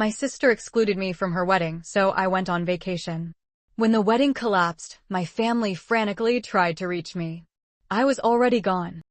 My sister excluded me from her wedding, so I went on vacation. When the wedding collapsed, my family frantically tried to reach me. I was already gone.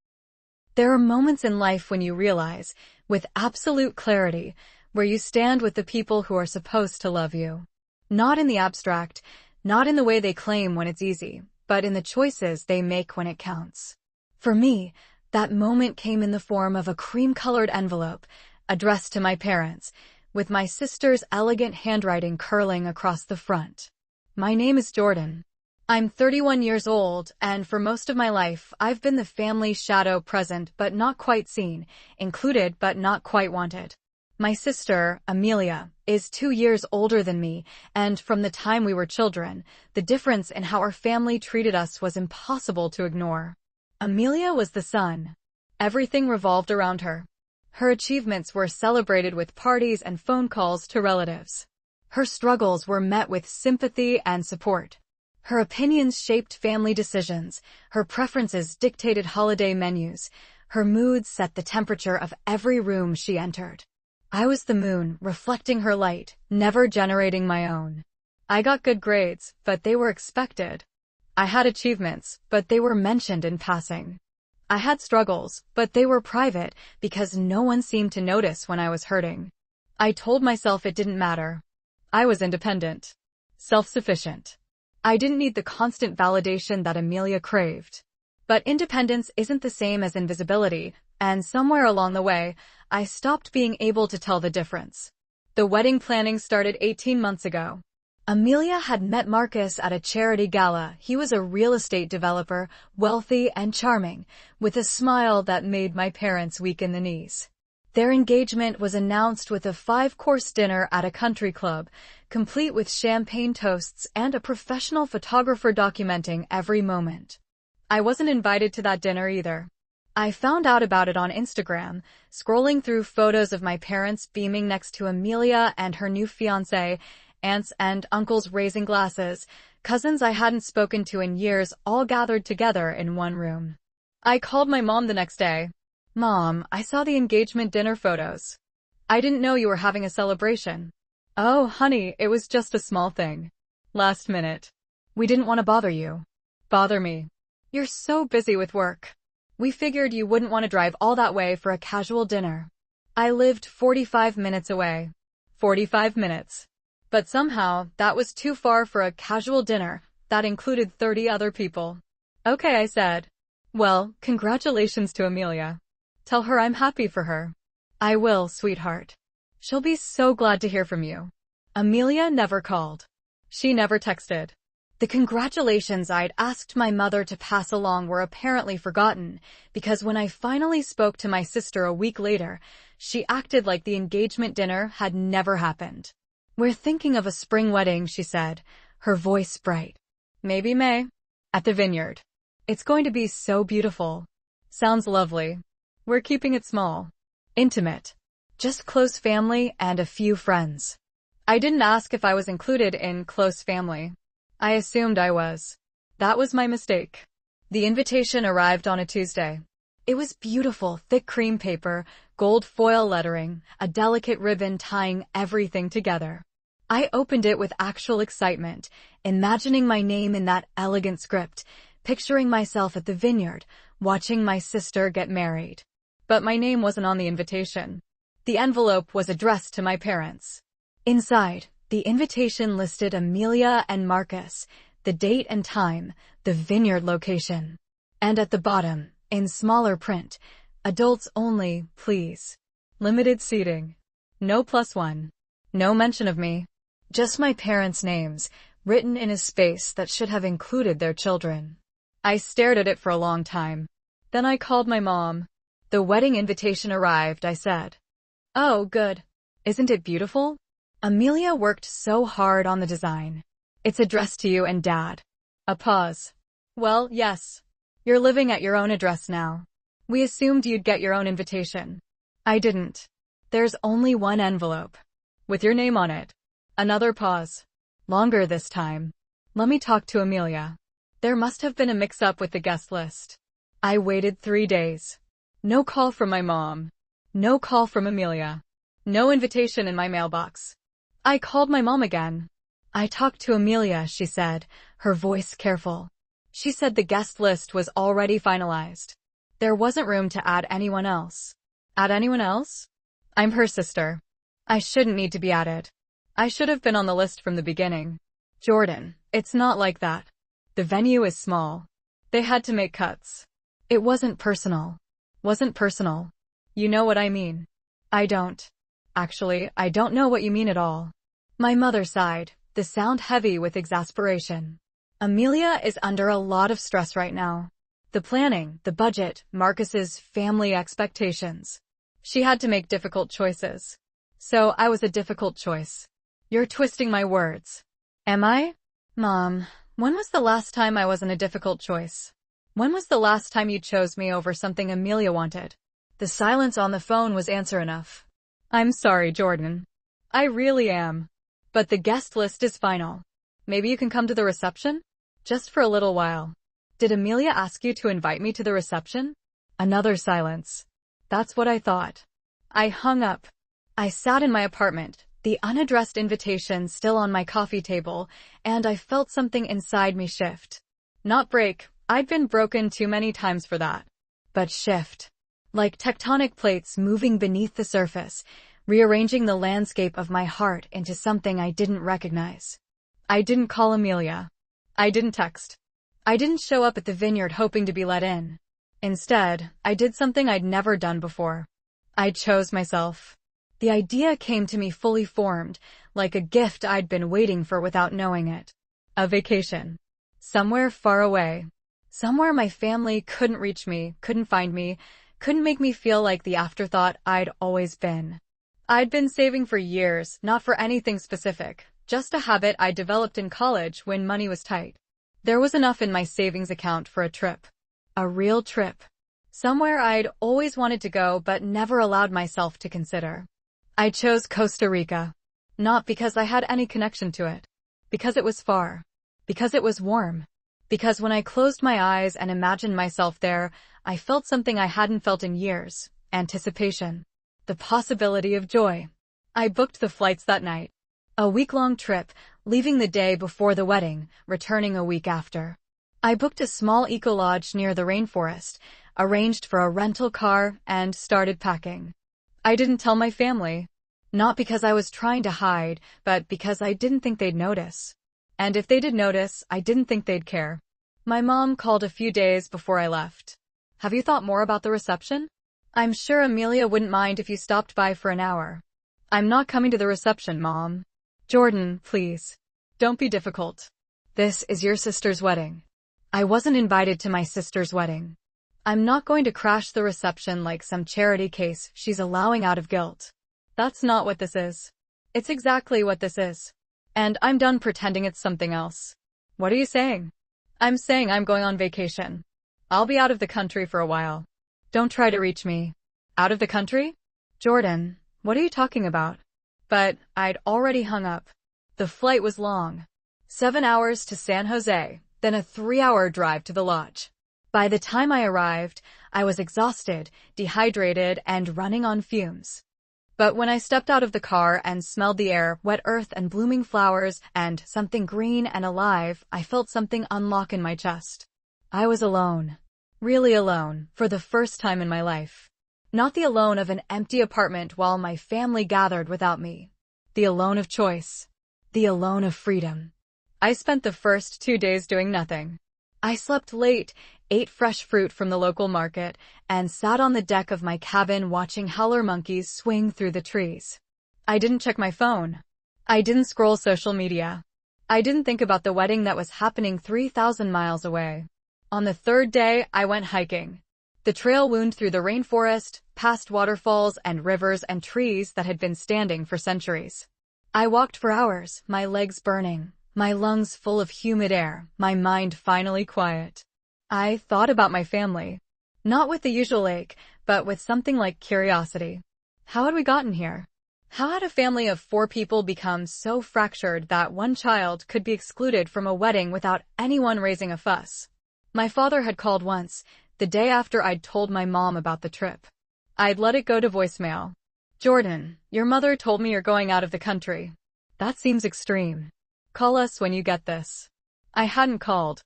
There are moments in life when you realize, with absolute clarity, where you stand with the people who are supposed to love you. Not in the abstract, not in the way they claim when it's easy, but in the choices they make when it counts. For me, that moment came in the form of a cream-colored envelope addressed to my parents, with my sister's elegant handwriting curling across the front. My name is Jordan. I'm 31 years old, and for most of my life, I've been the family shadow, present but not quite seen, included but not quite wanted. My sister, Amelia, is 2 years older than me, and from the time we were children, the difference in how our family treated us was impossible to ignore. Amelia was the sun. Everything revolved around her. Her achievements were celebrated with parties and phone calls to relatives. Her struggles were met with sympathy and support. Her opinions shaped family decisions, her preferences dictated holiday menus, her moods set the temperature of every room she entered. I was the moon, reflecting her light, never generating my own. I got good grades, but they were expected. I had achievements, but they were mentioned in passing. I had struggles, but they were private because no one seemed to notice when I was hurting. I told myself it didn't matter. I was independent, self-sufficient. I didn't need the constant validation that Amelia craved. But independence isn't the same as invisibility, and somewhere along the way, I stopped being able to tell the difference. The wedding planning started 18 months ago. Amelia had met Marcus at a charity gala. He was a real estate developer, wealthy and charming, with a smile that made my parents weak in the knees. Their engagement was announced with a 5-course dinner at a country club, complete with champagne toasts and a professional photographer documenting every moment. I wasn't invited to that dinner either. I found out about it on Instagram, scrolling through photos of my parents beaming next to Amelia and her new fiancé, aunts and uncles raising glasses, cousins I hadn't spoken to in years all gathered together in one room. I called my mom the next day. "Mom, I saw the engagement dinner photos. I didn't know you were having a celebration." "Oh, honey, it was just a small thing. Last minute. We didn't want to bother you." "Bother me? You're so busy with work. We figured you wouldn't want to drive all that way for a casual dinner." I lived 45 minutes away. 45 minutes. But somehow, that was too far for a casual dinner that included 30 other people. "Okay," I said. "Well, congratulations to Amelia. Tell her I'm happy for her." "I will, sweetheart. She'll be so glad to hear from you." Amelia never called. She never texted. The congratulations I'd asked my mother to pass along were apparently forgotten, because when I finally spoke to my sister a week later, she acted like the engagement dinner had never happened. "We're thinking of a spring wedding," she said, her voice bright. "Maybe May. At the vineyard. It's going to be so beautiful." "Sounds lovely. We're keeping it small. Intimate. Just close family and a few friends." I didn't ask if I was included in close family. I assumed I was. That was my mistake. The invitation arrived on a Tuesday. It was beautiful, thick cream paper, gold foil lettering, a delicate ribbon tying everything together. I opened it with actual excitement, imagining my name in that elegant script, picturing myself at the vineyard, watching my sister get married. But my name wasn't on the invitation. The envelope was addressed to my parents. Inside, the invitation listed Amelia and Marcus, the date and time, the vineyard location. And at the bottom, in smaller print, "Adults only, please. Limited seating. No +1. No mention of me. Just my parents' names, written in a space that should have included their children." I stared at it for a long time. Then I called my mom. "The wedding invitation arrived," I said. "Oh, good. Isn't it beautiful? Amelia worked so hard on the design. It's addressed to you and Dad." A pause. "Well, yes. You're living at your own address now. We assumed you'd get your own invitation." "I didn't. There's only one envelope. With your name on it." Another pause. Longer this time. "Let me talk to Amelia. There must have been a mix-up with the guest list." I waited 3 days. No call from my mom. No call from Amelia. No invitation in my mailbox. I called my mom again. I talked to Amelia, she said, her voice careful. She said the guest list was already finalized. There wasn't room to add anyone else. Add anyone else? I'm her sister. I shouldn't need to be added. I should have been on the list from the beginning. Jordan, it's not like that. The venue is small. They had to make cuts. It wasn't personal. Wasn't personal. You know what I mean. I don't. Actually, I don't know what you mean at all. My mother sighed, the sound heavy with exasperation. Amelia is under a lot of stress right now. The planning, the budget, Marcus's family expectations. She had to make difficult choices. So I was a difficult choice. You're twisting my words. Am I? Mom, when was the last time I wasn't a difficult choice? When was the last time you chose me over something Amelia wanted? The silence on the phone was answer enough. I'm sorry, Jordan. I really am. But the guest list is final. Maybe you can come to the reception? Just for a little while. Did Amelia ask you to invite me to the reception? Another silence. That's what I thought. I hung up. I sat in my apartment, the unaddressed invitation still on my coffee table, and I felt something inside me shift. Not break, I'd been broken too many times for that. But shift. Like tectonic plates moving beneath the surface, rearranging the landscape of my heart into something I didn't recognize. I didn't call Amelia. I didn't text. I didn't show up at the vineyard hoping to be let in. Instead, I did something I'd never done before. I chose myself. The idea came to me fully formed, like a gift I'd been waiting for without knowing it. A vacation. Somewhere far away. Somewhere my family couldn't reach me, couldn't find me, couldn't make me feel like the afterthought I'd always been. I'd been saving for years, not for anything specific, just a habit I developed in college when money was tight. There was enough in my savings account for a trip. A real trip. Somewhere I'd always wanted to go but never allowed myself to consider. I chose Costa Rica. Not because I had any connection to it. Because it was far. Because it was warm. Because when I closed my eyes and imagined myself there, I felt something I hadn't felt in years. Anticipation. The possibility of joy. I booked the flights that night. A week-long trip, leaving the day before the wedding, returning a week after. I booked a small eco-lodge near the rainforest, arranged for a rental car, and started packing. I didn't tell my family. Not because I was trying to hide, but because I didn't think they'd notice. And if they did notice, I didn't think they'd care. My mom called a few days before I left. Have you thought more about the reception? I'm sure Amelia wouldn't mind if you stopped by for an hour. I'm not coming to the reception, Mom. Jordan, please. Don't be difficult. This is your sister's wedding. I wasn't invited to my sister's wedding. I'm not going to crash the reception like some charity case she's allowing out of guilt. That's not what this is. It's exactly what this is. And I'm done pretending it's something else. What are you saying? I'm saying I'm going on vacation. I'll be out of the country for a while. Don't try to reach me. Out of the country? Jordan, what are you talking about? But I'd already hung up. The flight was long. 7 hours to San Jose, then a 3-hour drive to the lodge. By the time I arrived, I was exhausted, dehydrated, and running on fumes. But when I stepped out of the car and smelled the air, wet earth and blooming flowers, and something green and alive, I felt something unlock in my chest. I was alone. Really alone, for the first time in my life. Not the alone of an empty apartment while my family gathered without me. The alone of choice. The alone of freedom. I spent the first 2 days doing nothing. I slept late, ate fresh fruit from the local market, and sat on the deck of my cabin watching howler monkeys swing through the trees. I didn't check my phone. I didn't scroll social media. I didn't think about the wedding that was happening 3,000 miles away. On the third day, I went hiking. The trail wound through the rainforest, past waterfalls and rivers and trees that had been standing for centuries. I walked for hours, my legs burning, my lungs full of humid air, my mind finally quiet. I thought about my family. Not with the usual ache, but with something like curiosity. How had we gotten here? How had a family of 4 people become so fractured that one child could be excluded from a wedding without anyone raising a fuss? My father had called once, the day after I'd told my mom about the trip. I'd let it go to voicemail. Jordan, your mother told me you're going out of the country. That seems extreme. Call us when you get this. I hadn't called.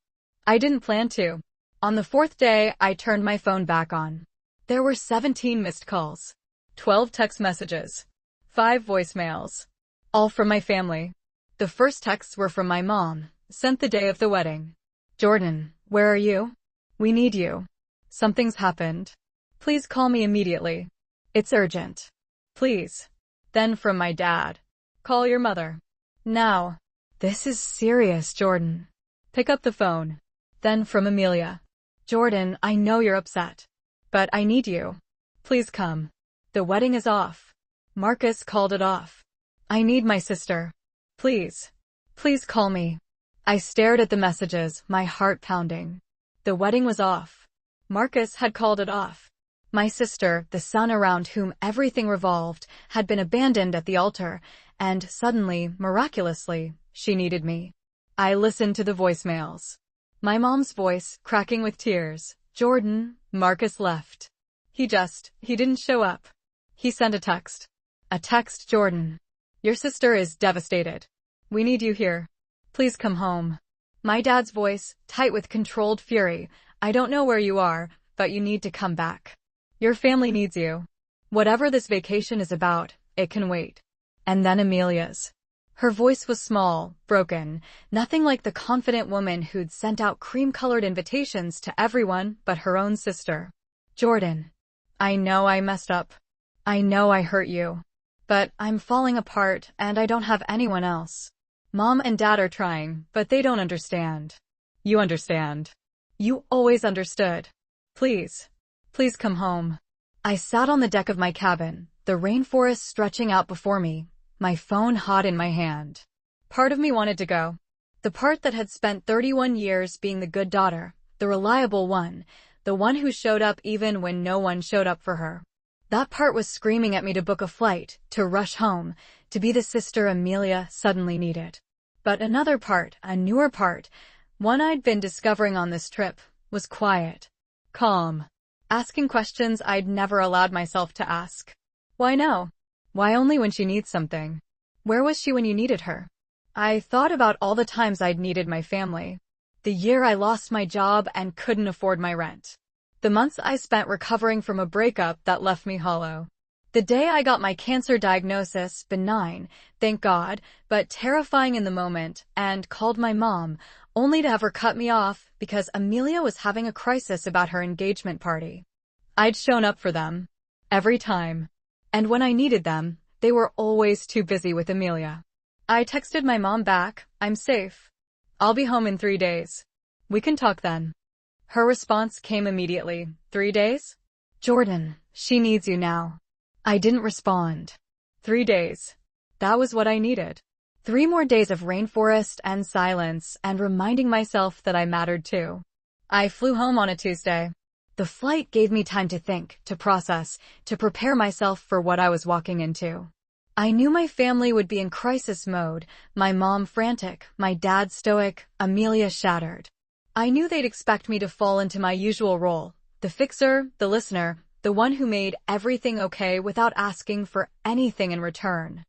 I didn't plan to. On the fourth day, I turned my phone back on. There were 17 missed calls, 12 text messages, 5 voicemails, all from my family. The first texts were from my mom, sent the day of the wedding. Jordan, where are you? We need you. Something's happened. Please call me immediately. It's urgent. Please. Then from my dad. Call your mother. Now. This is serious, Jordan. Pick up the phone. Then from Amelia. Jordan, I know you're upset. But I need you. Please come. The wedding is off. Marcus called it off. I need my sister. Please. Please call me. I stared at the messages, my heart pounding. The wedding was off. Marcus had called it off. My sister, the son around whom everything revolved, had been abandoned at the altar, and suddenly, miraculously, she needed me. I listened to the voicemails. My mom's voice, cracking with tears. Jordan, Marcus left. He didn't show up. He sent a text. A text, Jordan. Your sister is devastated. We need you here. Please come home. My dad's voice, tight with controlled fury. I don't know where you are, but you need to come back. Your family needs you. Whatever this vacation is about, it can wait. And then Amelia's. Her voice was small, broken, nothing like the confident woman who'd sent out cream-colored invitations to everyone but her own sister. Jordan, I know I messed up. I know I hurt you. But I'm falling apart and I don't have anyone else. Mom and Dad are trying, but they don't understand. You understand. You always understood. Please. Please come home. I sat on the deck of my cabin, the rainforest stretching out before me, my phone hot in my hand. Part of me wanted to go. The part that had spent 31 years being the good daughter, the reliable one, the one who showed up even when no one showed up for her. That part was screaming at me to book a flight, to rush home, to be the sister Amelia suddenly needed. But another part, a newer part, one I'd been discovering on this trip, was quiet, calm, asking questions I'd never allowed myself to ask. Why no? Why only when she needs something? Where was she when you needed her? I thought about all the times I'd needed my family. The year I lost my job and couldn't afford my rent. The months I spent recovering from a breakup that left me hollow. The day I got my cancer diagnosis, benign, thank God, but terrifying in the moment, and called my mom, only to have her cut me off because Amelia was having a crisis about her engagement party. I'd shown up for them. Every time. And when I needed them, they were always too busy with Amelia. I texted my mom back, I'm safe. I'll be home in 3 days. We can talk then. Her response came immediately. 3 days? Jordan, she needs you now. I didn't respond. 3 days. That was what I needed. 3 more days of rainforest and silence and reminding myself that I mattered too. I flew home on a Tuesday. The flight gave me time to think, to process, to prepare myself for what I was walking into. I knew my family would be in crisis mode, my mom frantic, my dad stoic, Amelia shattered. I knew they'd expect me to fall into my usual role, the fixer, the listener, the one who made everything okay without asking for anything in return.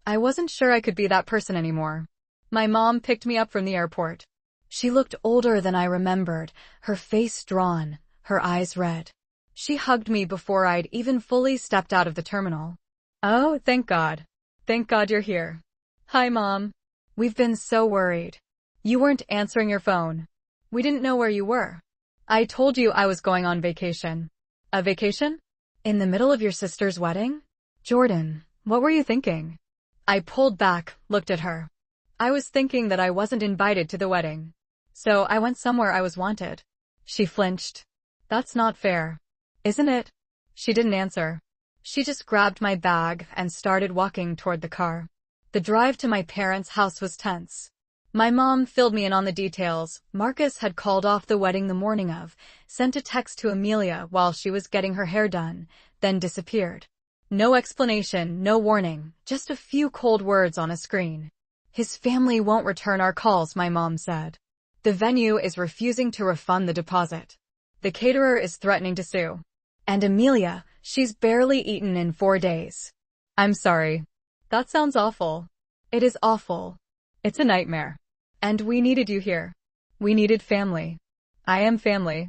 I wasn't sure I could be that person anymore. My mom picked me up from the airport. She looked older than I remembered, her face drawn, her eyes red. She hugged me before I'd even fully stepped out of the terminal. Oh, thank God. Thank God you're here. Hi, Mom. We've been so worried. You weren't answering your phone. We didn't know where you were. I told you I was going on vacation. A vacation? In the middle of your sister's wedding? Jordan, what were you thinking? I pulled back, looked at her. I was thinking that I wasn't invited to the wedding. So I went somewhere I was wanted. She flinched. That's not fair. Isn't it? She didn't answer. She just grabbed my bag and started walking toward the car. The drive to my parents' house was tense. My mom filled me in on the details. Marcus had called off the wedding the morning of, sent a text to Amelia while she was getting her hair done, then disappeared. No explanation, no warning, just a few cold words on a screen. His family won't return our calls, my mom said. The venue is refusing to refund the deposit. The caterer is threatening to sue. And Amelia, she's barely eaten in 4 days. I'm sorry. That sounds awful. It is awful. It's a nightmare. And we needed you here. We needed family. I am family.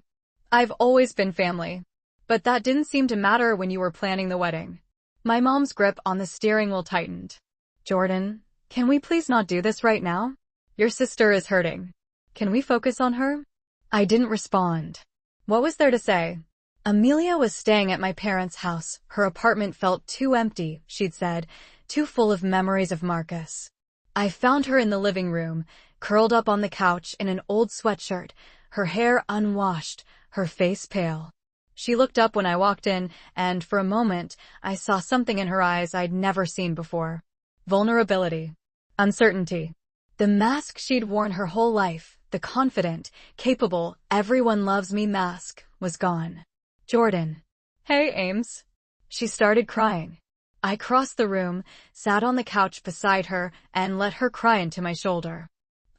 I've always been family. But that didn't seem to matter when you were planning the wedding. My mom's grip on the steering wheel tightened. Jordan, can we please not do this right now? Your sister is hurting. Can we focus on her? I didn't respond. What was there to say? Amelia was staying at my parents' house. Her apartment felt too empty, she'd said, too full of memories of Marcus. I found her in the living room, curled up on the couch in an old sweatshirt, her hair unwashed, her face pale. She looked up when I walked in, and for a moment, I saw something in her eyes I'd never seen before. Vulnerability. Uncertainty. The mask she'd worn her whole life, the confident, capable, everyone loves me mask, was gone. Jordan. Hey, Ames. She started crying. I crossed the room, sat on the couch beside her, and let her cry into my shoulder.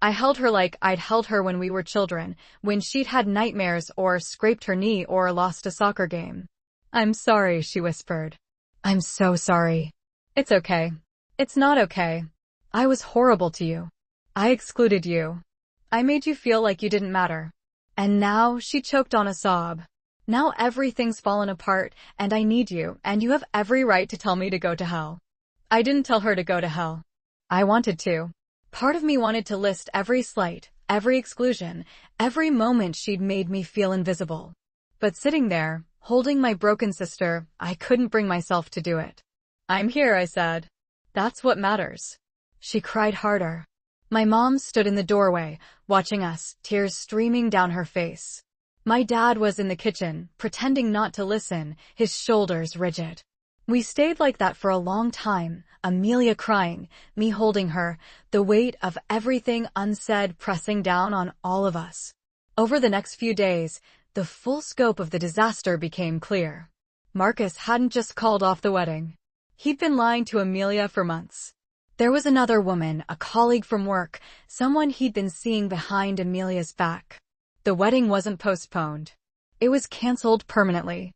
I held her like I'd held her when we were children, when she'd had nightmares or scraped her knee or lost a soccer game. I'm sorry, she whispered. I'm so sorry. It's okay. It's not okay. I was horrible to you. I excluded you. I made you feel like you didn't matter. And now, she choked on a sob. Now everything's fallen apart, and I need you, and you have every right to tell me to go to hell. I didn't tell her to go to hell. I wanted to. Part of me wanted to list every slight, every exclusion, every moment she'd made me feel invisible. But sitting there, holding my broken sister, I couldn't bring myself to do it. I'm here, I said. That's what matters. She cried harder. My mom stood in the doorway, watching us, tears streaming down her face. My dad was in the kitchen, pretending not to listen, his shoulders rigid. We stayed like that for a long time, Amelia crying, me holding her, the weight of everything unsaid pressing down on all of us. Over the next few days, the full scope of the disaster became clear. Marcus hadn't just called off the wedding. He'd been lying to Amelia for months. There was another woman, a colleague from work, someone he'd been seeing behind Amelia's back. The wedding wasn't postponed. It was canceled permanently.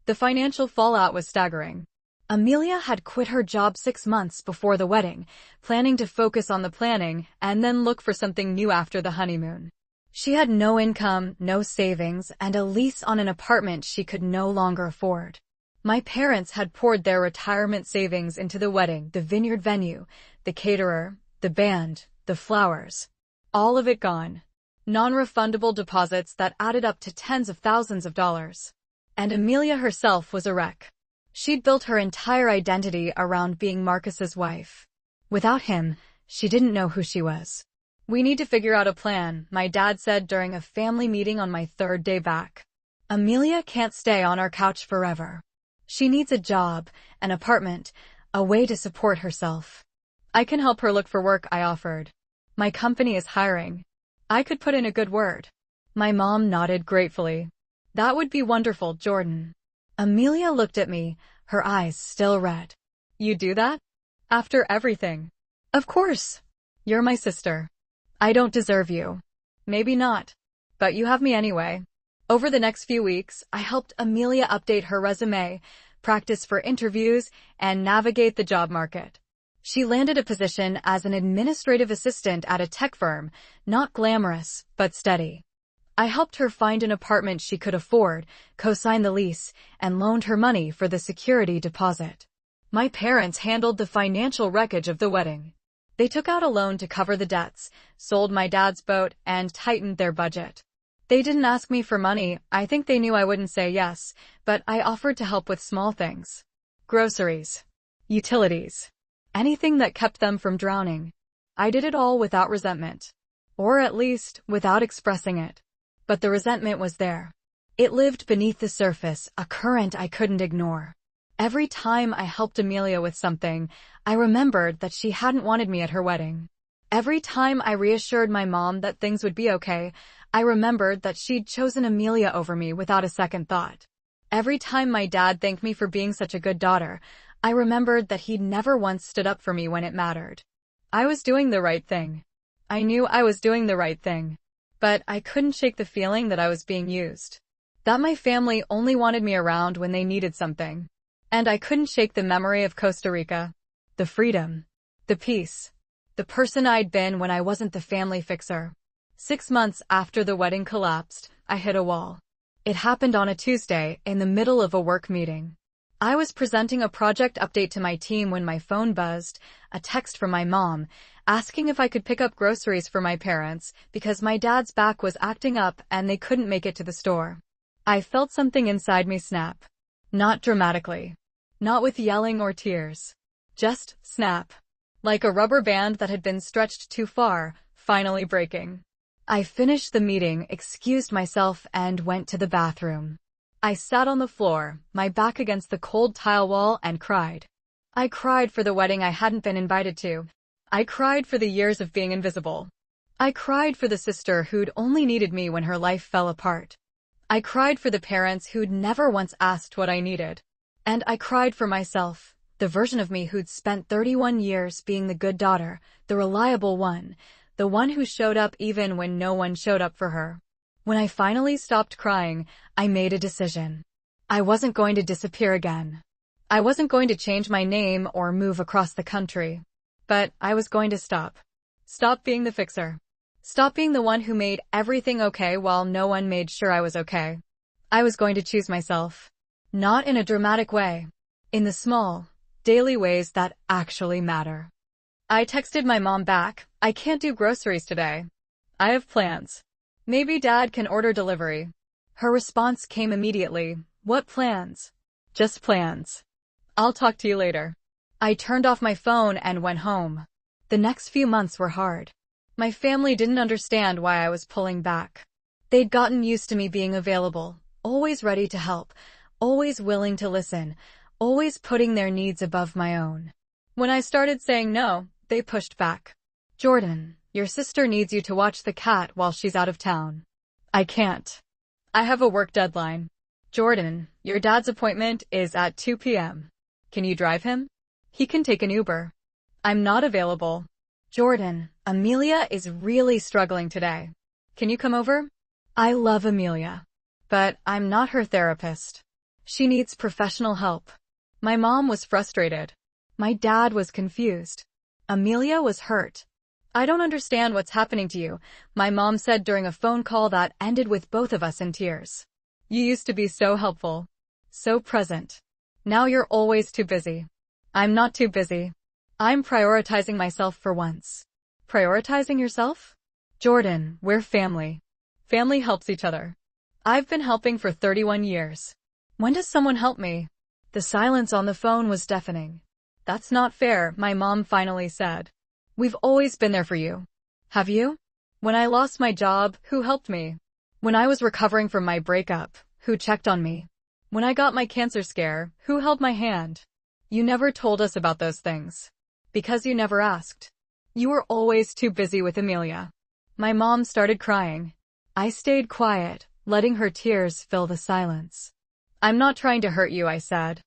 The financial fallout was staggering. Amelia had quit her job 6 months before the wedding, planning to focus on the planning and then look for something new after the honeymoon. She had no income, no savings, and a lease on an apartment she could no longer afford. My parents had poured their retirement savings into the wedding, the vineyard venue, the caterer, the band, the flowers. All of it gone. Non-refundable deposits that added up to tens of thousands of dollars. And Amelia herself was a wreck. She'd built her entire identity around being Marcus's wife. Without him, she didn't know who she was. We need to figure out a plan, my dad said during a family meeting on my 3rd day back. Amelia can't stay on our couch forever. She needs a job, an apartment, a way to support herself. I can help her look for work, I offered. My company is hiring. I could put in a good word. My mom nodded gratefully. That would be wonderful, Jordan. Amelia looked at me, her eyes still red. You do that? After everything? Of course. You're my sister. I don't deserve you. Maybe not. But you have me anyway. Over the next few weeks, I helped Amelia update her resume, practice for interviews, and navigate the job market. She landed a position as an administrative assistant at a tech firm, not glamorous, but steady. I helped her find an apartment she could afford, co-signed the lease, and loaned her money for the security deposit. My parents handled the financial wreckage of the wedding. They took out a loan to cover the debts, sold my dad's boat, and tightened their budget. They didn't ask me for money. I think they knew I wouldn't say yes, but I offered to help with small things. Groceries. Utilities. Anything that kept them from drowning. I did it all without resentment. Or at least, without expressing it. But the resentment was there. It lived beneath the surface, a current I couldn't ignore. Every time I helped Amelia with something, I remembered that she hadn't wanted me at her wedding. Every time I reassured my mom that things would be okay, I remembered that she'd chosen Amelia over me without a second thought. Every time my dad thanked me for being such a good daughter, I remembered that he'd never once stood up for me when it mattered. I was doing the right thing. I knew I was doing the right thing. But I couldn't shake the feeling that I was being used. That my family only wanted me around when they needed something. And I couldn't shake the memory of Costa Rica. The freedom. The peace. the person I'd been when I wasn't the family fixer. 6 months after the wedding collapsed, I hit a wall. It happened on a Tuesday, in the middle of a work meeting. I was presenting a project update to my team when my phone buzzed, a text from my mom, asking if I could pick up groceries for my parents because my dad's back was acting up and they couldn't make it to the store. I felt something inside me snap. Not dramatically. Not with yelling or tears. Just snap. Like a rubber band that had been stretched too far, finally breaking. I finished the meeting, excused myself, and went to the bathroom. I sat on the floor, my back against the cold tile wall, and cried. I cried for the wedding I hadn't been invited to. I cried for the years of being invisible. I cried for the sister who'd only needed me when her life fell apart. I cried for the parents who'd never once asked what I needed. And I cried for myself, the version of me who'd spent 31 years being the good daughter, the reliable one, the one who showed up even when no one showed up for her. When I finally stopped crying, I made a decision. I wasn't going to disappear again. I wasn't going to change my name or move across the country. But I was going to stop. Stop being the fixer. Stop being the one who made everything okay while no one made sure I was okay. I was going to choose myself. Not in a dramatic way. In the small, daily ways that actually matter. I texted my mom back, I can't do groceries today. I have plans. Maybe Dad can order delivery. Her response came immediately, what plans? Just plans. I'll talk to you later. I turned off my phone and went home. The next few months were hard. My family didn't understand why I was pulling back. They'd gotten used to me being available, always ready to help, always willing to listen, always putting their needs above my own. When I started saying no, they pushed back. Jordan, your sister needs you to watch the cat while she's out of town. I can't. I have a work deadline. Jordan, your dad's appointment is at 2 p.m. Can you drive him? He can take an Uber. I'm not available. Jordan, Amelia is really struggling today. Can you come over? I love Amelia. But I'm not her therapist. She needs professional help. My mom was frustrated. My dad was confused. Amelia was hurt. I don't understand what's happening to you, my mom said during a phone call that ended with both of us in tears. You used to be so helpful. So present. Now you're always too busy. I'm not too busy. I'm prioritizing myself for once. Prioritizing yourself? Jordan, we're family. Family helps each other. I've been helping for 31 years. When does someone help me? The silence on the phone was deafening. That's not fair, my mom finally said. We've always been there for you. Have you? When I lost my job, who helped me? When I was recovering from my breakup, who checked on me? When I got my cancer scare, who held my hand? You never told us about those things. Because you never asked. You were always too busy with Amelia. My mom started crying. I stayed quiet, letting her tears fill the silence. I'm not trying to hurt you, I said.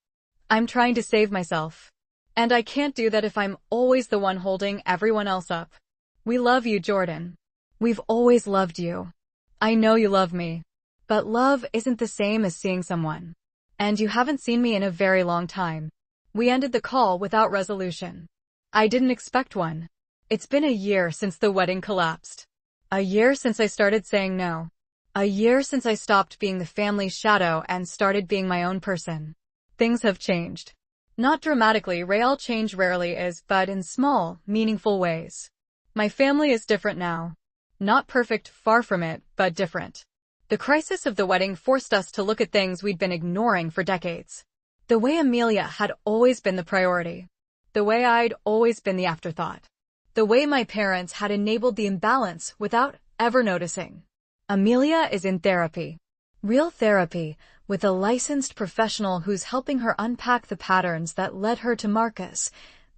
I'm trying to save myself. And I can't do that if I'm always the one holding everyone else up. We love you, Jordan. We've always loved you. I know you love me. But love isn't the same as seeing someone. And you haven't seen me in a very long time. We ended the call without resolution. I didn't expect one. It's been a year since the wedding collapsed. A year since I started saying no. A year since I stopped being the family's shadow and started being my own person. Things have changed. Not dramatically, real change rarely is, but in small, meaningful ways. My family is different now. Not perfect, far from it, but different. The crisis of the wedding forced us to look at things we'd been ignoring for decades. The way Amelia had always been the priority. The way I'd always been the afterthought. The way my parents had enabled the imbalance without ever noticing. Amelia is in therapy. Real therapy, with a licensed professional who's helping her unpack the patterns that led her to Marcus,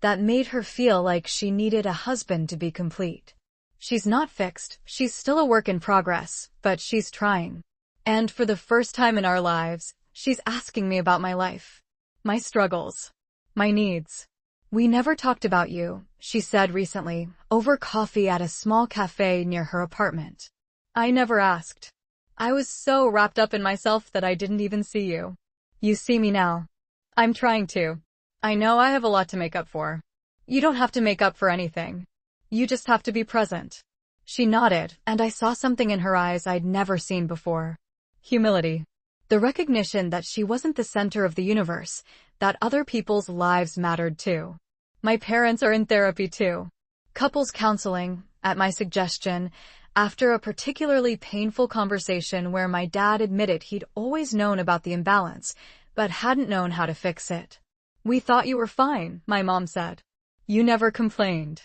that made her feel like she needed a husband to be complete. She's not fixed, she's still a work in progress, but she's trying. And for the first time in our lives, she's asking me about my life. My struggles. My needs. We never talked about you, she said recently, over coffee at a small cafe near her apartment. I never asked. I was so wrapped up in myself that I didn't even see you. You see me now. I'm trying to. I know I have a lot to make up for. You don't have to make up for anything. You just have to be present. She nodded, and I saw something in her eyes I'd never seen before. Humility. The recognition that she wasn't the center of the universe, that other people's lives mattered too. My parents are in therapy too. Couples counseling, at my suggestion, after a particularly painful conversation where my dad admitted he'd always known about the imbalance, but hadn't known how to fix it. We thought you were fine, my mom said. You never complained.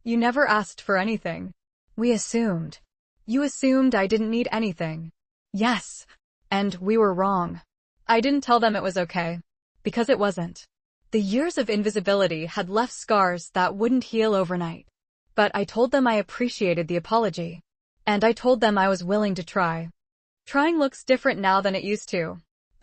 You never asked for anything. We assumed. You assumed I didn't need anything. Yes. And we were wrong. I didn't tell them it was okay. Because it wasn't. The years of invisibility had left scars that wouldn't heal overnight. But I told them I appreciated the apology. And I told them I was willing to try. Trying looks different now than it used to.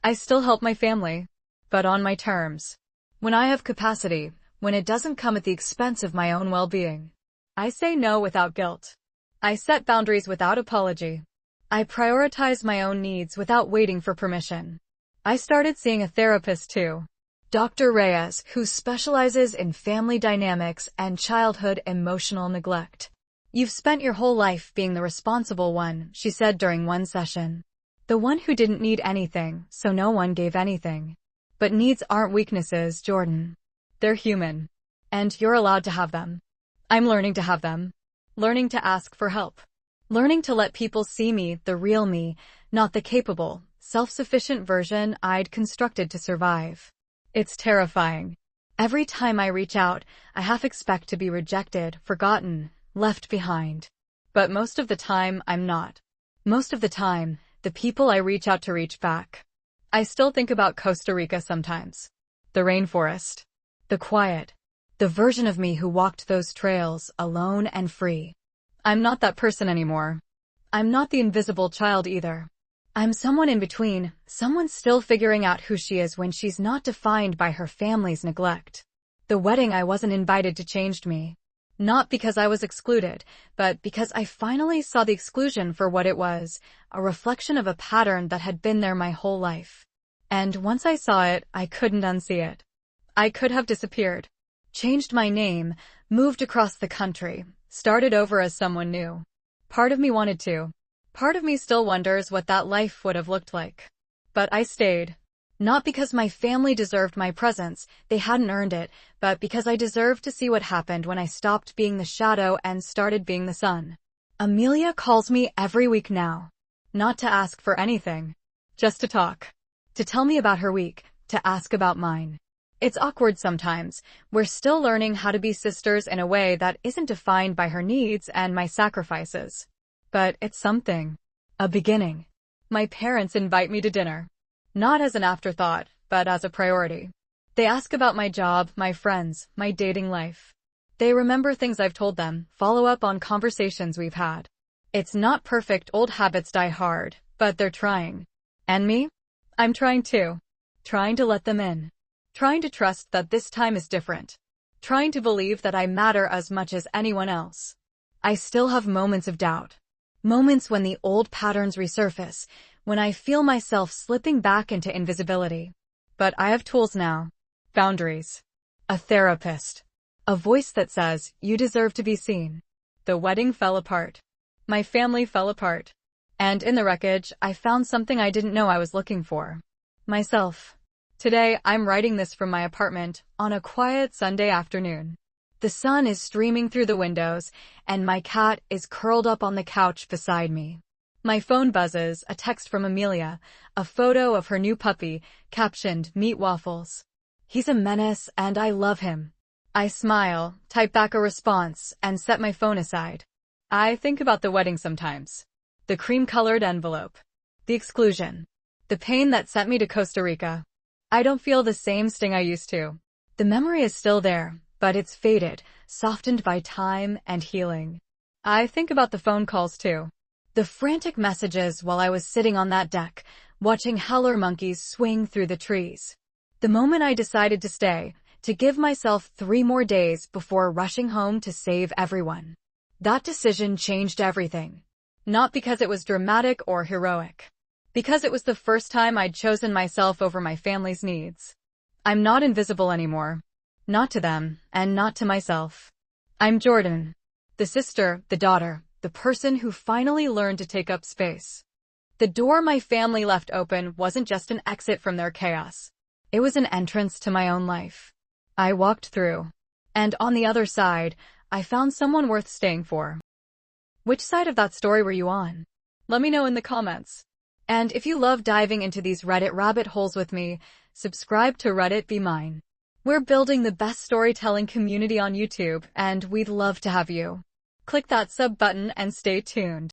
I still help my family. But on my terms. When I have capacity, when it doesn't come at the expense of my own well-being. I say no without guilt. I set boundaries without apology. I prioritize my own needs without waiting for permission. I started seeing a therapist too. Dr. Reyes, who specializes in family dynamics and childhood emotional neglect. You've spent your whole life being the responsible one, she said during one session. The one who didn't need anything, so no one gave anything. But needs aren't weaknesses, Jordan. They're human. And you're allowed to have them. I'm learning to have them. Learning to ask for help. Learning to let people see me, the real me, not the capable, self-sufficient version I'd constructed to survive. It's terrifying. Every time I reach out, I half expect to be rejected, forgotten, left behind. But most of the time, I'm not. Most of the time, the people I reach out to reach back. I still think about Costa Rica sometimes. The rainforest. The quiet. The version of me who walked those trails, alone and free. I'm not that person anymore. I'm not the invisible child either. I'm someone in between, someone still figuring out who she is when she's not defined by her family's neglect. The wedding I wasn't invited to changed me. Not because I was excluded, but because I finally saw the exclusion for what it was, a reflection of a pattern that had been there my whole life. And once I saw it, I couldn't unsee it. I could have disappeared. Changed my name, moved across the country, started over as someone new. Part of me wanted to. Part of me still wonders what that life would have looked like. But I stayed. Not because my family deserved my presence, they hadn't earned it, but because I deserved to see what happened when I stopped being the shadow and started being the sun. Amelia calls me every week now. Not to ask for anything. Just to talk. To tell me about her week, to ask about mine. It's awkward sometimes. We're still learning how to be sisters in a way that isn't defined by her needs and my sacrifices. But it's something. A beginning. My parents invite me to dinner. Not as an afterthought, but as a priority. They ask about my job, my friends, my dating life. They remember things I've told them, follow up on conversations we've had. It's not perfect, old habits die hard, but they're trying. And me? I'm trying too. Trying to let them in. Trying to trust that this time is different. Trying to believe that I matter as much as anyone else. I still have moments of doubt. Moments when the old patterns resurface, when I feel myself slipping back into invisibility. But I have tools now. Boundaries. A therapist. A voice that says, you deserve to be seen. The wedding fell apart. My family fell apart. And in the wreckage, I found something I didn't know I was looking for. Myself. Today, I'm writing this from my apartment, on a quiet Sunday afternoon. The sun is streaming through the windows, and my cat is curled up on the couch beside me. My phone buzzes, a text from Amelia, a photo of her new puppy, captioned, "Meat Waffles." He's a menace, and I love him. I smile, type back a response, and set my phone aside. I think about the wedding sometimes. The cream-colored envelope. The exclusion. The pain that sent me to Costa Rica. I don't feel the same sting I used to. The memory is still there, but it's faded, softened by time and healing. I think about the phone calls too. The frantic messages while I was sitting on that deck, watching howler monkeys swing through the trees. The moment I decided to stay, to give myself 3 more days before rushing home to save everyone. That decision changed everything. Not because it was dramatic or heroic. Because it was the first time I'd chosen myself over my family's needs. I'm not invisible anymore. Not to them, and not to myself. I'm Jordan. The sister, the daughter, the person who finally learned to take up space. The door my family left open wasn't just an exit from their chaos. It was an entrance to my own life. I walked through. And on the other side, I found someone worth staying for. Which side of that story were you on? Let me know in the comments. And if you love diving into these Reddit rabbit holes with me, subscribe to Reddit Be Mine. We're building the best storytelling community on YouTube, and we'd love to have you. Click that sub button and stay tuned.